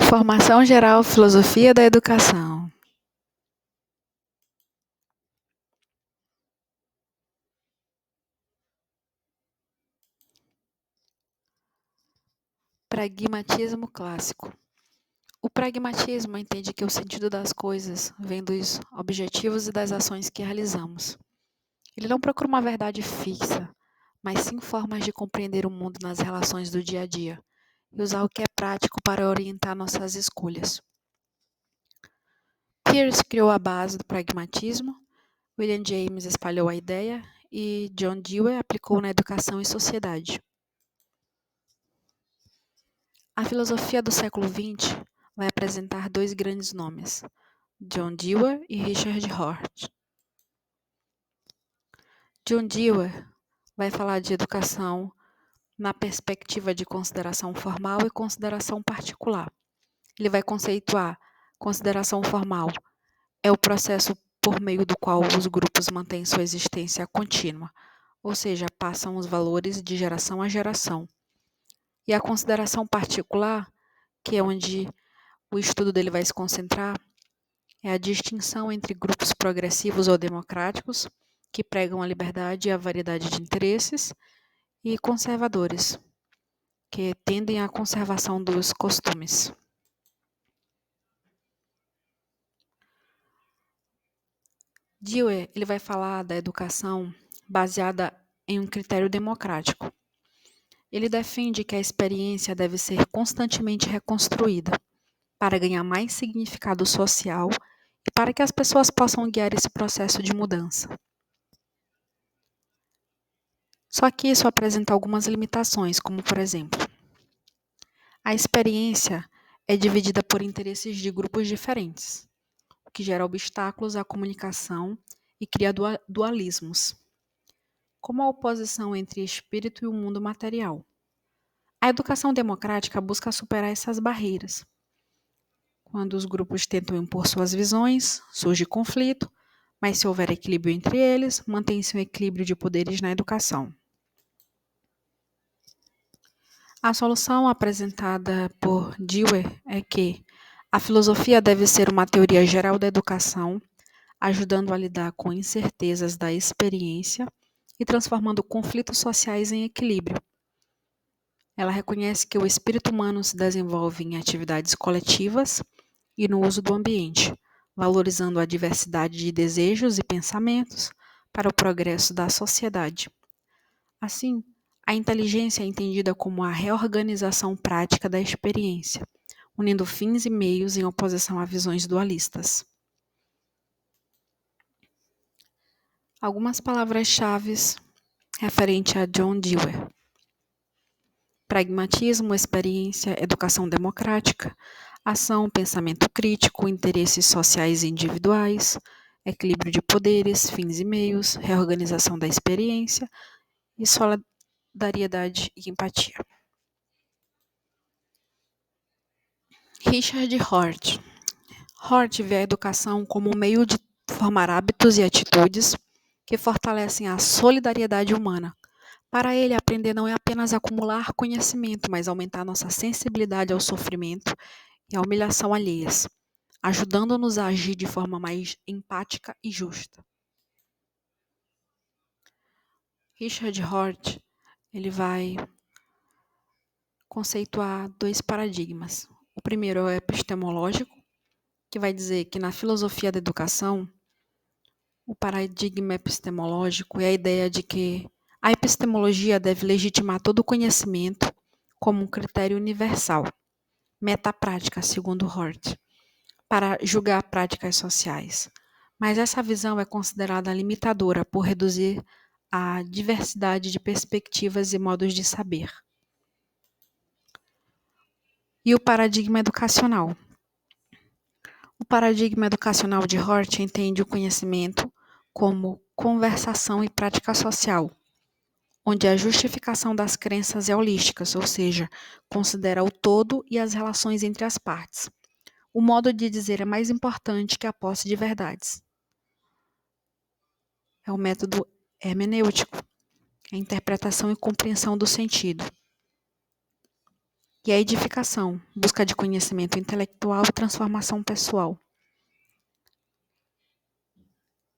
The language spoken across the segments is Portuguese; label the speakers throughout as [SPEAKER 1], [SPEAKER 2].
[SPEAKER 1] Formação geral, filosofia da educação. Pragmatismo clássico. O pragmatismo entende que o sentido das coisas vem dos objetivos e das ações que realizamos. Ele não procura uma verdade fixa, mas sim formas de compreender o mundo nas relações do dia a dia e usar o que é prático para orientar nossas escolhas. Peirce criou a base do pragmatismo, William James espalhou a ideia e John Dewey aplicou na educação e sociedade. A filosofia do século XX vai apresentar dois grandes nomes, John Dewey e Richard Hort. John Dewey vai falar de educação na perspectiva de consideração formal e consideração particular. Ele vai conceituar consideração formal é o processo por meio do qual os grupos mantêm sua existência contínua, ou seja, passam os valores de geração a geração. E a consideração particular, que é onde o estudo dele vai se concentrar, é a distinção entre grupos progressivos ou democráticos, que pregam a liberdade e a variedade de interesses, e conservadores, que tendem à conservação dos costumes. Dewey, ele vai falar da educação baseada em um critério democrático. Ele defende que a experiência deve ser constantemente reconstruída para ganhar mais significado social e para que as pessoas possam guiar esse processo de mudança. Só que isso apresenta algumas limitações, como por exemplo, a experiência é dividida por interesses de grupos diferentes, o que gera obstáculos à comunicação e cria dualismos, como a oposição entre espírito e o mundo material. A educação democrática busca superar essas barreiras. Quando os grupos tentam impor suas visões, surge conflito, mas se houver equilíbrio entre eles, mantém-se um equilíbrio de poderes na educação. A solução apresentada por Dewey é que a filosofia deve ser uma teoria geral da educação, ajudando a lidar com incertezas da experiência e transformando conflitos sociais em equilíbrio. Ela reconhece que o espírito humano se desenvolve em atividades coletivas e no uso do ambiente, valorizando a diversidade de desejos e pensamentos para o progresso da sociedade. Assim, a inteligência é entendida como a reorganização prática da experiência, unindo fins e meios em oposição a visões dualistas. Algumas palavras-chave referentes a John Dewey: pragmatismo, experiência, educação democrática, ação, pensamento crítico, interesses sociais e individuais, equilíbrio de poderes, fins e meios, reorganização da experiência e solidariedade e empatia. Richard Hort. Hort vê a educação como um meio de formar hábitos e atitudes que fortalecem a solidariedade humana. Para ele, aprender não é apenas acumular conhecimento, mas aumentar nossa sensibilidade ao sofrimento e à humilhação alheias, ajudando-nos a agir de forma mais empática e justa. Richard Hort, ele vai conceituar dois paradigmas. O primeiro é o epistemológico, que vai dizer que na filosofia da educação, o paradigma epistemológico é a ideia de que a epistemologia deve legitimar todo o conhecimento como um critério universal, metaprática, segundo Hort, para julgar práticas sociais. Mas essa visão é considerada limitadora por reduzir a diversidade de perspectivas e modos de saber. E o paradigma educacional? O paradigma educacional de Hort entende o conhecimento como conversação e prática social, onde a justificação das crenças é holística, ou seja, considera o todo e as relações entre as partes. O modo de dizer é mais importante que a posse de verdades. É o método hermenêutico, a interpretação e compreensão do sentido. E a edificação, busca de conhecimento intelectual e transformação pessoal.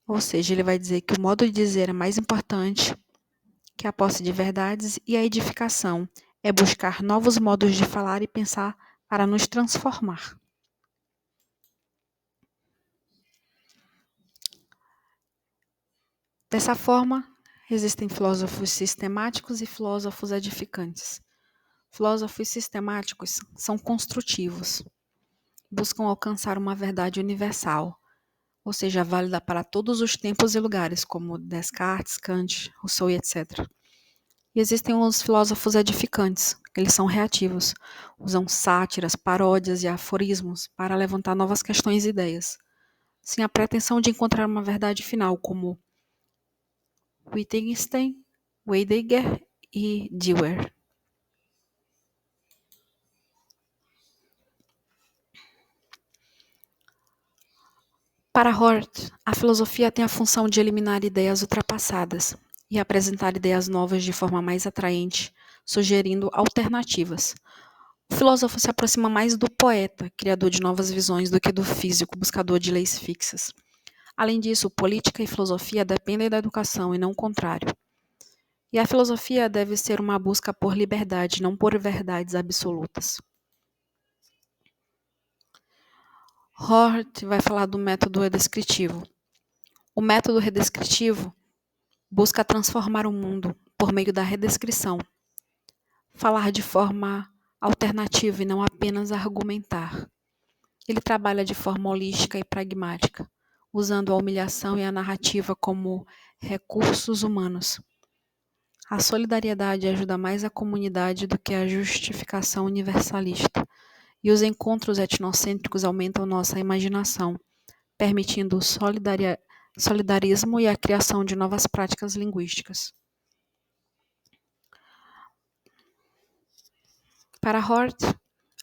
[SPEAKER 1] Ou seja, ele vai dizer que o modo de dizer é mais importante que a posse de verdades, e a edificação é buscar novos modos de falar e pensar para nos transformar. Dessa forma, existem filósofos sistemáticos e filósofos edificantes. Filósofos sistemáticos são construtivos, buscam alcançar uma verdade universal, ou seja, válida para todos os tempos e lugares, como Descartes, Kant, Rousseau e etc. E existem os filósofos edificantes, eles são reativos, usam sátiras, paródias e aforismos para levantar novas questões e ideias, sem a pretensão de encontrar uma verdade final, como Wittgenstein, Heidegger e Dewey. Para Hort, a filosofia tem a função de eliminar ideias ultrapassadas e apresentar ideias novas de forma mais atraente, sugerindo alternativas. O filósofo se aproxima mais do poeta, criador de novas visões, do que do físico, buscador de leis fixas. Além disso, política e filosofia dependem da educação e não o contrário. E a filosofia deve ser uma busca por liberdade, não por verdades absolutas. Hort vai falar do método redescritivo. O método redescritivo busca transformar o mundo por meio da redescrição. Falar de forma alternativa e não apenas argumentar. Ele trabalha de forma holística e pragmática, usando a humilhação e a narrativa como recursos humanos. A solidariedade ajuda mais a comunidade do que a justificação universalista, e os encontros etnocêntricos aumentam nossa imaginação, permitindo o solidarismo e a criação de novas práticas linguísticas. Para Hort,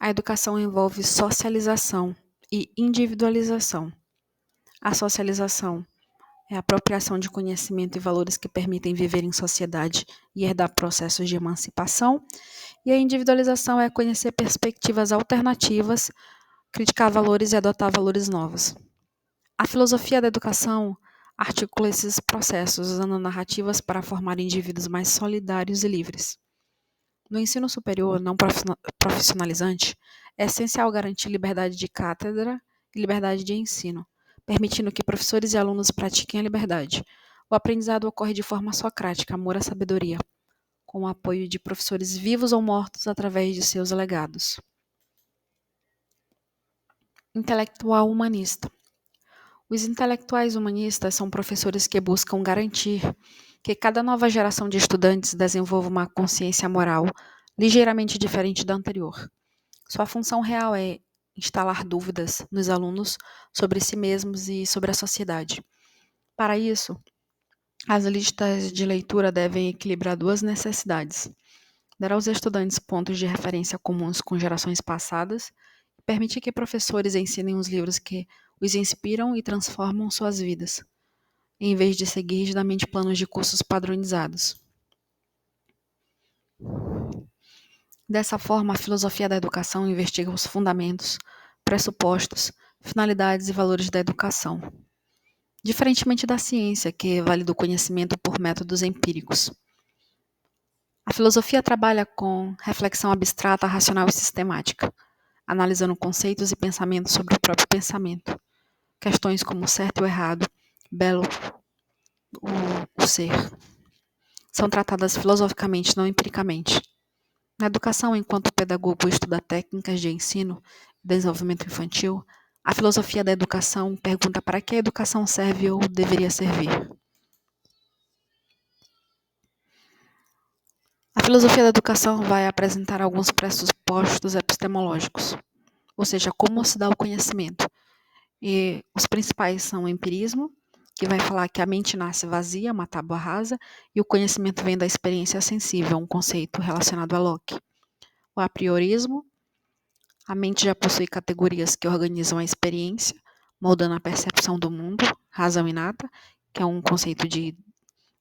[SPEAKER 1] a educação envolve socialização e individualização. A socialização é a apropriação de conhecimento e valores que permitem viver em sociedade e herdar processos de emancipação, e a individualização é conhecer perspectivas alternativas, criticar valores e adotar valores novos. A filosofia da educação articula esses processos usando narrativas para formar indivíduos mais solidários e livres. No ensino superior não profissionalizante, é essencial garantir liberdade de cátedra e liberdade de ensino, permitindo que professores e alunos pratiquem a liberdade. O aprendizado ocorre de forma socrática, amor à sabedoria, com o apoio de professores vivos ou mortos através de seus legados. Intelectual humanista. Os intelectuais humanistas são professores que buscam garantir que cada nova geração de estudantes desenvolva uma consciência moral ligeiramente diferente da anterior. Sua função real é instalar dúvidas nos alunos sobre si mesmos e sobre a sociedade. Para isso, as listas de leitura devem equilibrar duas necessidades: dar aos estudantes pontos de referência comuns com gerações passadas e permitir que professores ensinem os livros que os inspiram e transformam suas vidas, em vez de seguir rigidamente planos de cursos padronizados. Dessa forma, a filosofia da educação investiga os fundamentos, pressupostos, finalidades e valores da educação. Diferentemente da ciência, que valida o conhecimento por métodos empíricos. A filosofia trabalha com reflexão abstrata, racional e sistemática, analisando conceitos e pensamentos sobre o próprio pensamento. Questões como certo ou errado, belo o ser, são tratadas filosoficamente, não empiricamente. Na educação, enquanto o pedagogo estuda técnicas de ensino e desenvolvimento infantil, a filosofia da educação pergunta para que a educação serve ou deveria servir. A filosofia da educação vai apresentar alguns pressupostos epistemológicos, ou seja, como se dá o conhecimento. E os principais são o empirismo, que vai falar que a mente nasce vazia, uma tábua rasa, e o conhecimento vem da experiência sensível, um conceito relacionado a Locke. O apriorismo, a mente já possui categorias que organizam a experiência, moldando a percepção do mundo, razão inata, que é um conceito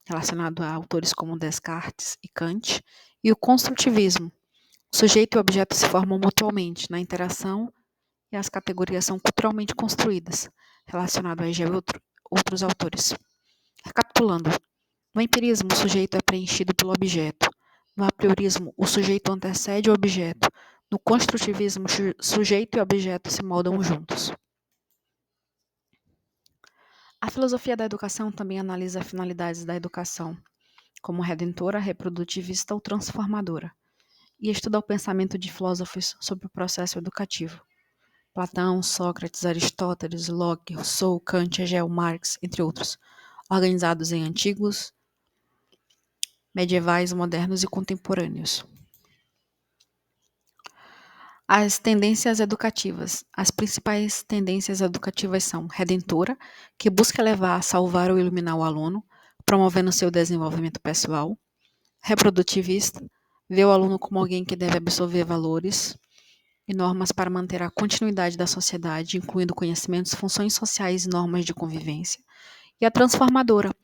[SPEAKER 1] relacionado a autores como Descartes e Kant, e o construtivismo, O sujeito e o objeto se formam mutuamente na interação e as categorias são culturalmente construídas, relacionado a Hegel e outros autores. Recapitulando, no empirismo o sujeito é preenchido pelo objeto, no apriorismo o sujeito antecede o objeto, no construtivismo sujeito e objeto se moldam juntos. A filosofia da educação também analisa finalidades da educação, como redentora, reprodutivista ou transformadora, e estuda o pensamento de filósofos sobre o processo educativo. Platão, Sócrates, Aristóteles, Locke, Rousseau, Kant, Hegel, Marx, entre outros, organizados em antigos, medievais, modernos e contemporâneos. As tendências educativas. As principais tendências educativas são redentora, que busca levar, salvar ou iluminar o aluno, promovendo seu desenvolvimento pessoal. Reprodutivista, vê o aluno como alguém que deve absorver valores e normas para manter a continuidade da sociedade, incluindo conhecimentos, funções sociais e normas de convivência. E a transformadora,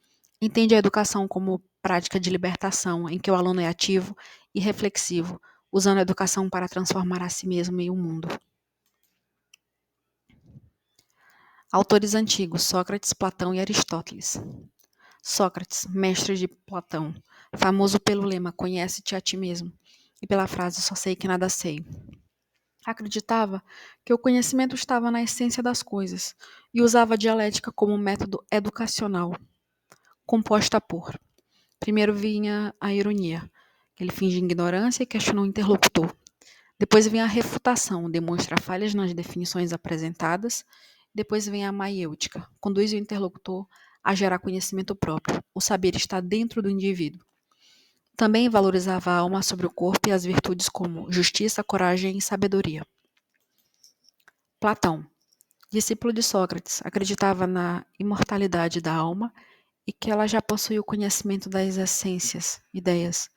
[SPEAKER 1] entende a educação como prática de libertação, em que o aluno é ativo e reflexivo, usando a educação para transformar a si mesmo e o mundo. Autores antigos: Sócrates, Platão e Aristóteles. Sócrates, mestre de Platão, famoso pelo lema "Conhece-te a ti mesmo", e pela frase "Só sei que nada sei". Acreditava que o conhecimento estava na essência das coisas e usava a dialética como método educacional, composta por: primeiro vinha a ironia, ele finge ignorância e questiona o interlocutor. Depois vem a refutação, demonstra falhas nas definições apresentadas. Depois vem a maiêutica, conduz o interlocutor a gerar conhecimento próprio. O saber está dentro do indivíduo. Também valorizava a alma sobre o corpo e as virtudes como justiça, coragem e sabedoria. Platão, discípulo de Sócrates, acreditava na imortalidade da alma e que ela já possui o conhecimento das essências, ideias.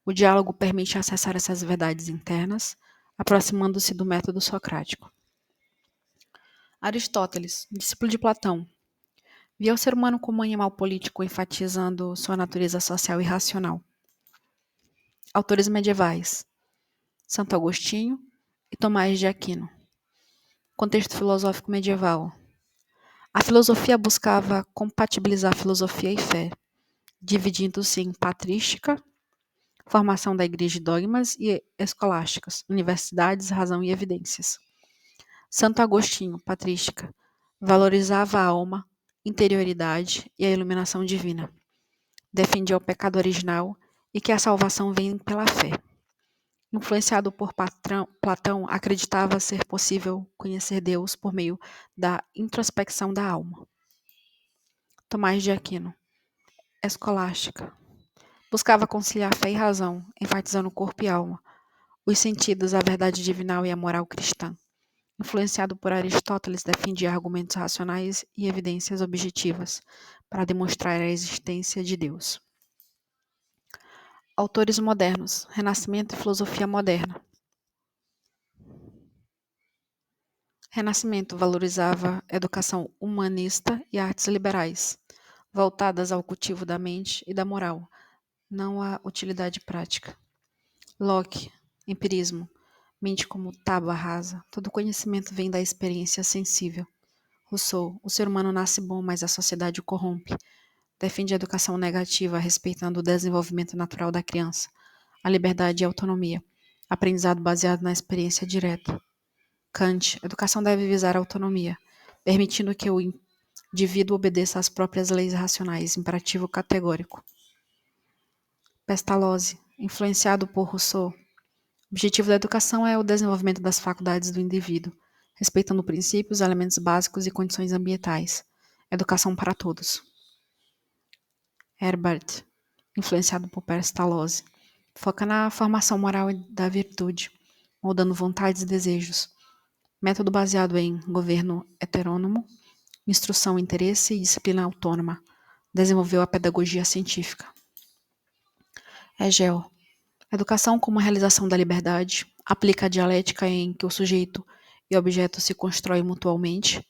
[SPEAKER 1] O diálogo permite acessar essas verdades internas, aproximando-se do método socrático. Aristóteles, discípulo de Platão, via o ser humano como um animal político, enfatizando sua natureza social e racional. Autores medievais: Santo Agostinho e Tomás de Aquino. Contexto filosófico medieval. A filosofia buscava compatibilizar filosofia e fé, dividindo-se em patrística, formação da igreja de dogmas, e escolásticas, universidades, razão e evidências. Santo Agostinho, patrística, valorizava a alma, interioridade e a iluminação divina. Defendia o pecado original e que a salvação vem pela fé. Influenciado por Platão, acreditava ser possível conhecer Deus por meio da introspecção da alma. Tomás de Aquino, escolástica, buscava conciliar fé e razão, enfatizando corpo e alma, os sentidos, a verdade divinal e a moral cristã. Influenciado por Aristóteles, defendia argumentos racionais e evidências objetivas para demonstrar a existência de Deus. Autores modernos: Renascimento e filosofia moderna. Renascimento valorizava a educação humanista e artes liberais, voltadas ao cultivo da mente e da moral, não à utilidade prática. Locke, empirismo, mente como tábua rasa, todo conhecimento vem da experiência sensível. Rousseau, o ser humano nasce bom, mas a sociedade o corrompe. Defende a educação negativa, respeitando o desenvolvimento natural da criança, a liberdade e a autonomia, aprendizado baseado na experiência direta. Kant, a educação deve visar a autonomia, permitindo que o indivíduo obedeça às próprias leis racionais, imperativo categórico. Pestalozzi, influenciado por Rousseau, o objetivo da educação é o desenvolvimento das faculdades do indivíduo, respeitando princípios, elementos básicos e condições ambientais. Educação para todos. Herbart, influenciado por Pestalozzi, foca na formação moral e da virtude, moldando vontades e desejos. Método baseado em governo heterônomo, instrução, interesse e disciplina autônoma. Desenvolveu a pedagogia científica. Hegel, educação como realização da liberdade, aplica a dialética em que o sujeito e o objeto se constroem mutualmente.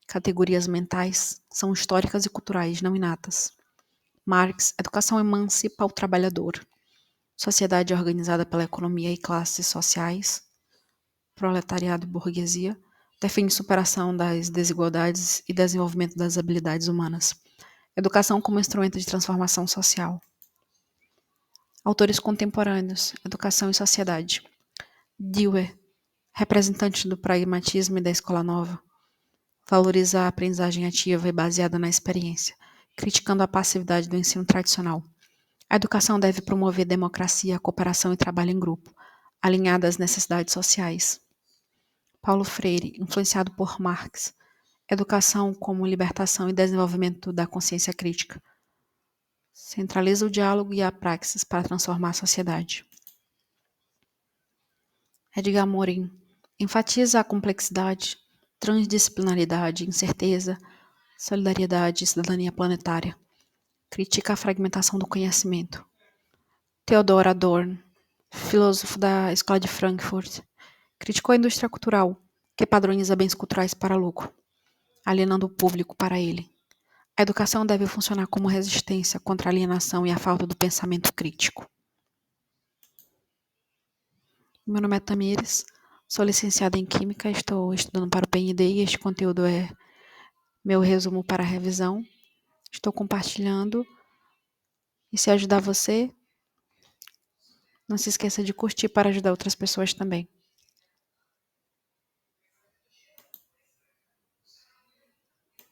[SPEAKER 1] Categorias mentais são históricas e culturais, não inatas. Marx, educação emancipa o trabalhador. sociedade organizada pela economia e classes sociais, proletariado e burguesia, defende superação das desigualdades e desenvolvimento das habilidades humanas. Educação como instrumento de transformação social. Autores contemporâneos, Educação e Sociedade. Dewey, representante do pragmatismo e da escola nova, valoriza a aprendizagem ativa e baseada na experiência, criticando a passividade do ensino tradicional. A educação deve promover democracia, cooperação e trabalho em grupo, alinhada às necessidades sociais. Paulo Freire, influenciado por Marx, educação como libertação e desenvolvimento da consciência crítica. Centraliza o diálogo e a praxis para transformar a sociedade. Edgar Morin, enfatiza a complexidade, transdisciplinaridade, incerteza, solidariedade e cidadania planetária. Critica a fragmentação do conhecimento. Theodor Adorno, filósofo da Escola de Frankfurt, criticou a indústria cultural, que padroniza bens culturais para lucro, alienando o público para ele. A educação deve funcionar como resistência contra a alienação e a falta do pensamento crítico. Meu nome é Tamires, sou licenciada em Química, estou estudando para o PND e este conteúdo é meu resumo para a revisão. Estou compartilhando e se ajudar você, não se esqueça de curtir para ajudar outras pessoas também.